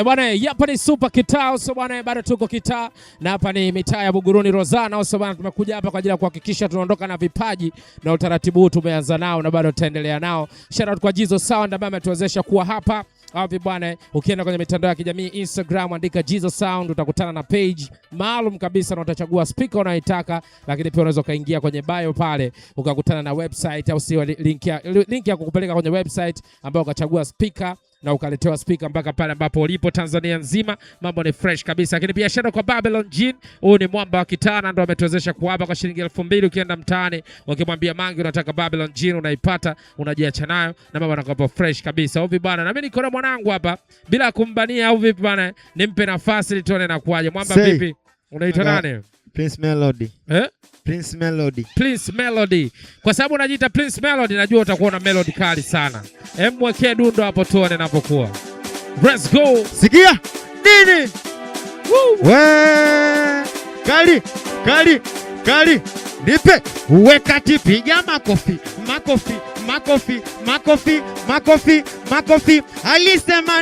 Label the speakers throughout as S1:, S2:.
S1: Bwana, hapa ni Super Kitaa. So bwana, bado tuko Kitaa na hapa ni mitaa ya Buguruni Rozana. So bwana, tumekuja hapa kwa ajili ya kuhakikisha tunaondoka na vipaji na utaratibu huu tumeanza nao na bado tutaendelea nao. Shout out kwa Jizo Sound ambaye ametuwezesha kuwa hapa. Hapo bwana, ukienda kwenye mitandao ya kijamii Instagram andika Jizo Sound utakutana na page maalum kabisa na utachagua speaker unayoitaka, lakini pia unaweza kaingia kwenye bio pale ukakutana na website au sio link ya kukupeleka kwenye website ambayo ukachagua speaker na ukaletewa speaker mpaka pale ambapo ulipo Tanzania nzima. Mambo ni fresh kabisa. Lakini pia shout out kwa Babylon Gin, huyu ni mwamba wa Kitaa na ndo ametuwezesha kuhapa kwa shilingi 2000. Ukienda mtaani ukimwambia Mangi unataka Babylon Gin unaipata, unajiacha nayo na mambo yanakuwa fresh kabisa. Hivi bwana, na mimi niko na mwanangu hapa bila kumbania au vipi bwana, nimpe nafasi ili tuone na kuaje. Mwamba vipi? Unaitwa nani?
S2: Prince Melody. Prince Melody.
S1: Prince Melody. Kwa sababu unajiita Prince Melody, najua utakuwa na melody kali sana. Mwekee dundo hapo tuone napokuwa. Let's go.
S2: Sikia nini? Woo. Kali, kali, kali. Nipe wekati, piga makofi, makofi, makofi, makofi, makofi, makofi. Alisema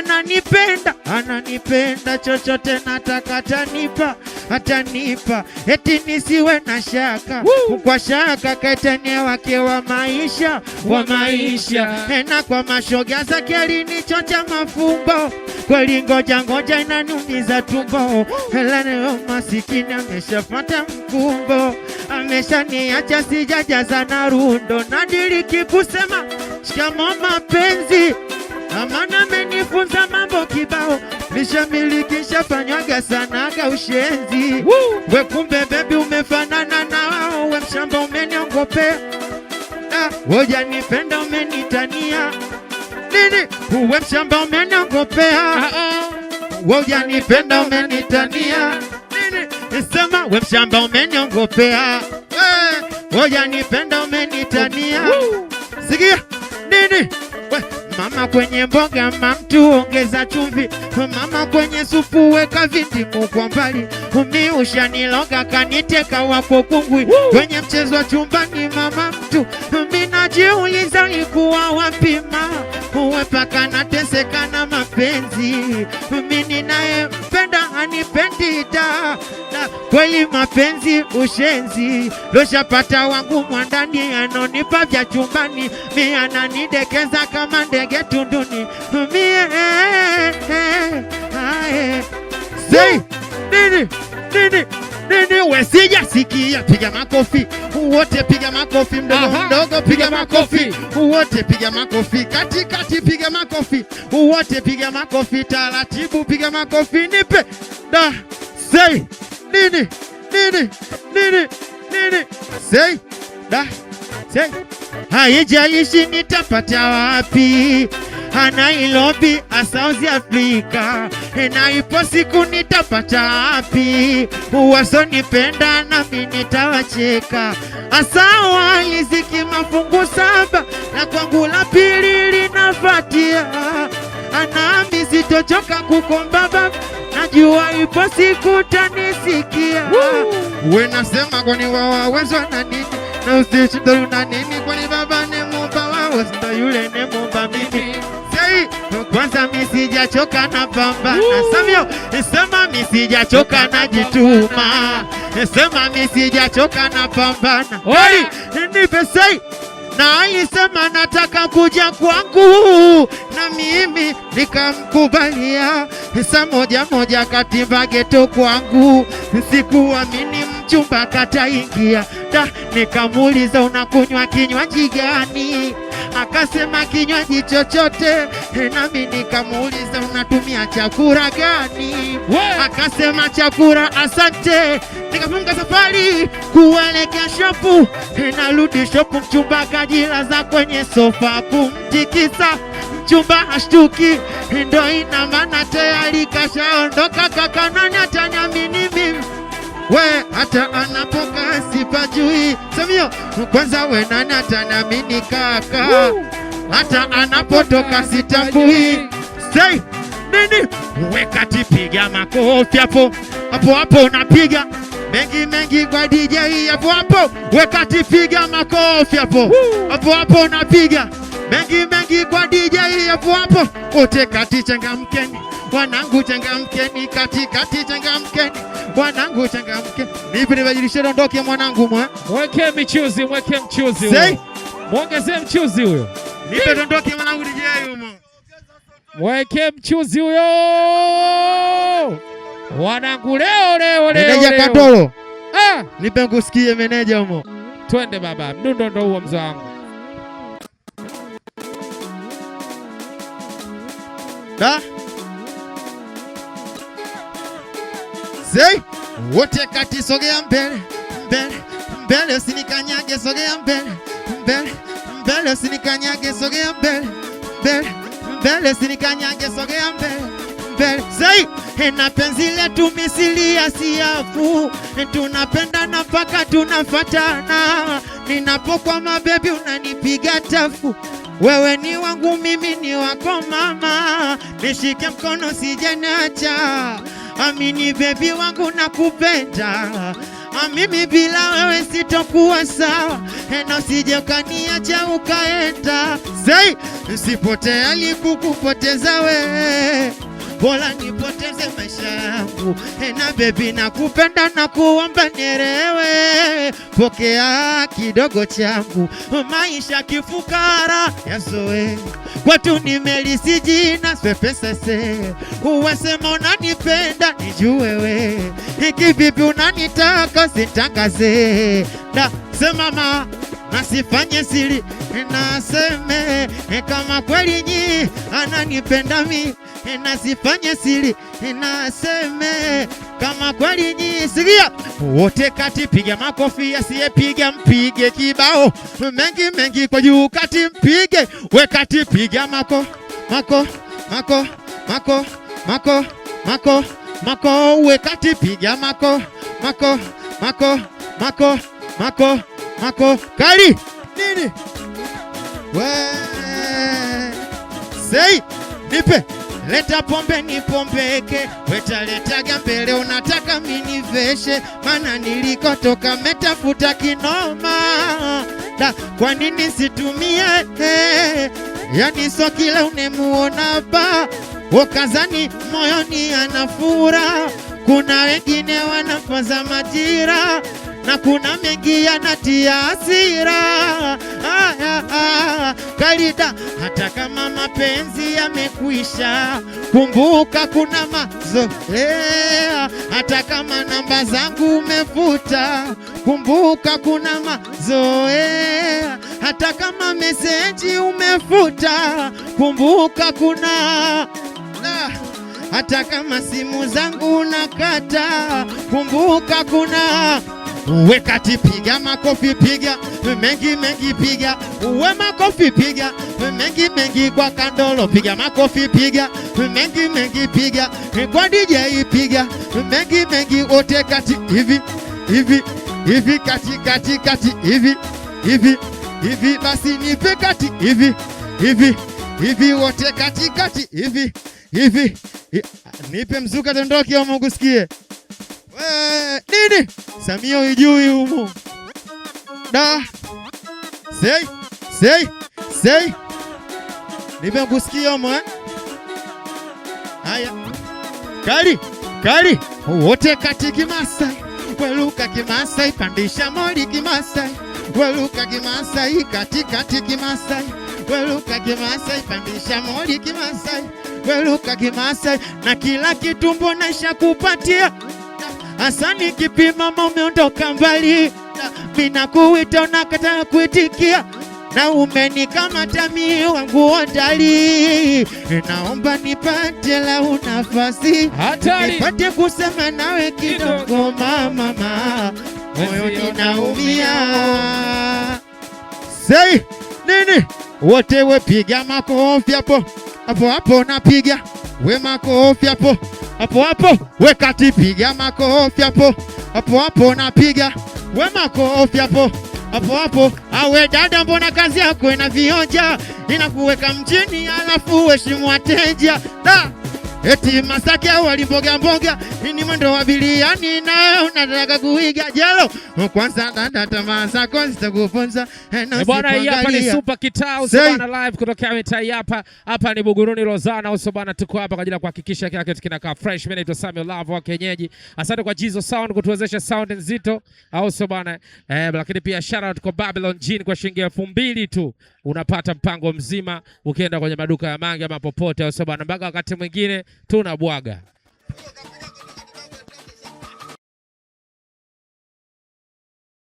S2: ananipenda, chochote nataka atanipa, eti nisiwe na shaka. Kwa shaka kaitania wake wa maisha, na kwa mashoga zake alinichocha mafumbo. Kweli ngoja inaniumiza tumbo. Hela leo masikini ameshapata mkumbo, ameshaniacha sijajaza na rundo. Nadiriki kusema shikamoo mapenzi, amana amenifunza mambo kibao. Nishamiliki fanywaga sanaga ushenzi. We kumbe baby umefanana na wao. We mshamba umeniongopea, woja nipenda umenitania. Nini? We mshamba umeniongopea, woja nipenda umenitania. Nini? Sema we mshamba umeniongopea, woja nipenda umenitania. Sikia nini? Mama kwenye mboga mamtu ongeza chumvi, mama kwenye supu weka vindimu kwa mbali. Umi ushaniloga kaniteka wako kungwi, kwenye mchezo wa chumbani mama mtu. Mimi najiuliza ikuwa wapi uwe paka nateseka na mapenzi. Mimi ninaye mpenda hanipendi da, kweli mapenzi ushenzi. Loshapata wangu mwandani anonipa vya chumbani, mi ananidekeza kama ndege tunduni. Say nini we sijasikia. Piga makofi wote, piga makofi mdogo piga makofi wote, piga makofi katikati, piga makofi wote, piga makofi taratibu, piga makofi nipe da. Say nini say da. Say haijalishi nitapata wapi, Nairobi South Africa, na ipo siku nitapata wapi. Wasonipenda nami nitawacheka. Asawa riziki mafungu 7 na kwangu la pili linafuatia. Nami sitochoka kukomba baba, najua ipo siku tanisikia. We nasema kwani wawezwa na nini, na usishindo na nini, kwani baba ni mumba wao, sindo yule ni mumba mimi. Say kwanza mi sijachoka na pambana. Samio sema mi sijachoka na jituma, sema mi sijachoka na pambana. Oi nipe say na alisema nataka kuja kwangu, na mimi nikamkubalia. Saa moja katimba geto kwangu, sikuamini mchumba kataingia. Nikamuuliza unakunywa kinywaji gani, akasema kinywaji chochote. Nami nikamuuliza unatumia chakula gani, akasema chakula asante. Nikafunga safari kuelekea shopu, narudi shopu mchumba kajilaza kwenye sofa kumtikisa. Mchumba hashtuki, ndo ina maana tayari kashaondoka. Kaka nani ataniamini mimi, we hata anapoka sipajui. Samio kwanza we nani ataniamini kaka, hata anapotoka sitambui. Say nini? Wekati piga makofi hapo unapiga mengi kwa DJ hapo. Wekati piga makofi hapo unapiga mengi kwa DJ hapo. Wote kati changamkeni, wanangu changamkeni, katikati changamkeni, wanangu changamkeni. Nipi nibadilishe dondoke mwanangu mwa.
S1: Mweke mchuzi, mweke mchuzi
S2: Say.
S1: huyo. Muongezee mchuzi huyo.
S2: Nipe dondoke mwanangu DJ humo.
S1: Mweke mchuzi huyo. Wanangu leo.
S2: Meneja Kandolo. Nipe ngusikie meneja humo.
S1: Twende baba, mdundo ndo huo mzee wangu.
S2: Da. Say. Wote kati sogea mbele, mbele usinikanyage, sogea mbele usinikanyage, sogea mbele usinikanyage, sogea mbele. Say. Na penzi letu misili ya siafu, tunapendana mpaka tunafatana. Ninapokuwa mabebi unanipiga tafu, wewe ni wangu mimi ni wako mama, nishike mkono sije niacha. Amini baby wangu nakupenda, mimi bila wewe sitokuwa sawa, na usije ukaniacha ukaenda. Say, sipotea alikukupoteza wewe, bora nipoteze maisha yangu. Na baby nakupenda na kuomba nielewe, pokea kidogo changu, maisha kifukara yasoe, kwetu nimelisi jina swepesese. Uwasema unanipenda nijue we, kivipi unanitaka sitangaze. Na sema nasifanye siri, naseme kama kweli nyi ananipenda mi, nasifanye siri, naseme kama kweli nyi. Sikia wote kati piga makofi, asiyepiga mpige kibao, mengi kwa juu kati mpige, we kati piga mako, we kati piga mako, kali nini we. Say, nipe leta pombe nipombeke, wetaletaga mbele unataka miniveshe, mana nilikotoka metafuta kinoma. Da, kwa nini situmie yani so kila unemuona ba wakazani moyoni anafura. Kuna wengine wanafaza majira, na kuna mengi yanatia hasira. Kalida, hata kama mapenzi yamekwisha, kumbuka kuna mazoea. Hata kama namba zangu umefuta, kumbuka kuna mazoea. Hata kama meseji umefuta, kumbuka kuna hata kama simu zangu nakata, kumbuka kuna. Uwe kati piga makofi, piga mengi piga, uwe makofi piga mengi kwa Kandolo, piga makofi piga mengi piga kwa DJ, piga mengi wote kati hivi kati hivi basi nipe kati hivi wote kati hivi nipe mzuka tondoki au mgusikie nini Samio ijui humu. Da. Say. Nipe mgusikie humu Haya. Kali. Wote kati Kimasai. Weluka Kimasai, pandisha moli Kimasai. Weluka Kimasai, kati Kimasai. Weluka Kimasai, pandisha moli Kimasai. Weluka Kimasai, na kila kitu mbona ishakupatia. Asani kipima umeondoka mbali, mina kuita unakataa kuitikia, na umenikamata mimi wangu ondali. Naomba nipate lau nafasi, nipate kusema nawe kidogo mama, moyo ninaumia. Say nini wote wepiga makofi hapo napiga we makofi hapo we kati piga makofi hapo napiga we makofi hapo. Awe dada, mbona kazi yako ina vionja, inakuweka mjini alafu heshimu wateja. Da, eti Masaki au walimboga mboga, ni mwendo wa biliani na unataka kuiga jelo. Kwanza dada tamaa zako zitakuponza.
S1: Bwana hapa ni Super Kitaa bwana live kutoka mitaa hapa ni Buguruni Rozana uso bwana, tuko hapa kwa ajili ya kuhakikisha kila kitu kinakaa fresh. Mimi naitwa Samuel Love wa Kenyeji. Asante kwa Jizo Sound kutuwezesha sound nzito au sio bwana. Lakini pia shout out kwa Babylon Gin kwa shilingi 2000 tu unapata mpango mzima ukienda kwenye maduka ya Mange ama popote au sio bwana. Mpaka wakati mwingine tunabwaga.